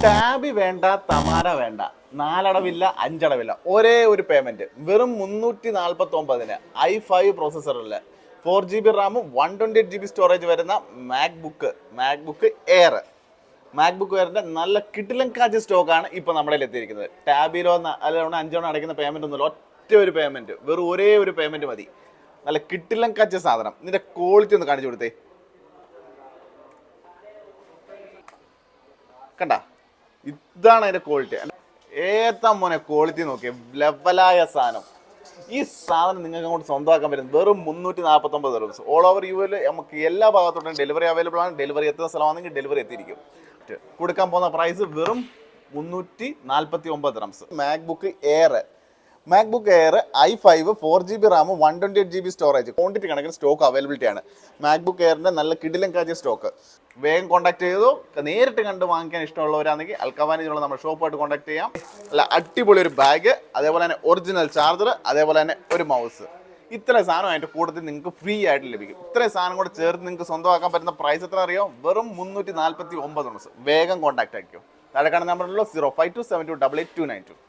Tabby വേണ്ട, തമാര വേണ്ട, നാലടവില്ല, അഞ്ചടവില്ല, ഒരേ ഒരു പേയ്മെന്റ് വെറും 349-ന് i5 പ്രോസസ്സറിൽ 4 GB റാമും 128 GB സ്റ്റോറേജ് വരുന്ന മാക്ബുക്ക് എയറിന്റെ നല്ല കിടിലൻ കാച്ച് സ്റ്റോക്കാണ് ഇപ്പോൾ നമ്മുടെ കയ്യിൽ എത്തിയിരിക്കുന്നത്. ടാബിലോ അല്ലെങ്കിൽ 5 അടയ്ക്കുന്ന പേയ്മെന്റ് ഒന്നുമില്ല, ഒറ്റ ഒരു പേയ്മെന്റ്, വെറും ഒരേ ഒരു പേയ്മെന്റ് മതി. നല്ല കിടിലൻ കാച്ച് സാധനം. ഇതിന്റെ ക്വാളിറ്റി ഒന്ന് കാണിച്ചു കൊടുത്തേ. കണ്ട, ഇതാണ് അതിന്റെ ക്വാളിറ്റി. ഏതാ മോനെ ക്വാളിറ്റി നോക്കിയ ലെവലായ സാധനം. ഈ സാധനം നിങ്ങൾക്ക് അങ്ങോട്ട് സ്വന്തമാക്കാൻ പറ്റുന്നത് വെറും 349 ദിവസം. ഓൾ ഓവർ യുഎൽ നമുക്ക് എല്ലാ ഭാഗത്തോട്ടും ഡെലിവറി അവൈലബിൾ ആണ്. ഡെലിവറി എത്തുന്ന സ്ഥലമാണെങ്കിൽ ഡെലിവറി എത്തിയിരിക്കും. കൊടുക്കാൻ പോകുന്ന പ്രൈസ് വെറും 349 dirhams. MacBook air i5 4 GB റാമും 128 GB സ്റ്റോറേജ്, ക്വാണ്ടിറ്റി കണക്കിന് സ്റ്റോക്ക് അവൈലബിലിറ്റി ആണ്. മാക്ബുക്ക് എയറിന്റെ നല്ല കിടിലൻ കാഴ്ച സ്റ്റോക്ക്. വേഗം കോൺടാക്ട് ചെയ്തു. നേരിട്ട് കണ്ട് വാങ്ങിക്കാൻ ഇഷ്ടമുള്ളവരാണെങ്കിൽ അൽക്കവാനിലുള്ള നമ്മുടെ ഷോപ്പായിട്ട് കോൺടാക്ട് ചെയ്യാം. അല്ല, അടിപൊളി ഒരു ബാഗ്, അതേപോലെ തന്നെ ഒറിജിനൽ ചാർജർ, അതേപോലെ തന്നെ ഒരു മൗസ്. ഇത്രയും സാധനം അതിൻ്റെ കൂട്ടത്തിൽ നിങ്ങൾക്ക് ഫ്രീ ആയിട്ട് ലഭിക്കും. ഇത്രയും സാധനം കൂടെ ചേർത്ത് നിങ്ങൾക്ക് സ്വന്തമാക്കാൻ പറ്റുന്ന പ്രൈസ് എത്ര അറിയോ? വെറും 349 ദിർഹംസ്. വേഗം കോൺടാക്ട് ആക്കിയോ. താഴെ കാണുന്ന നമ്പറിലുള്ള 0527288292.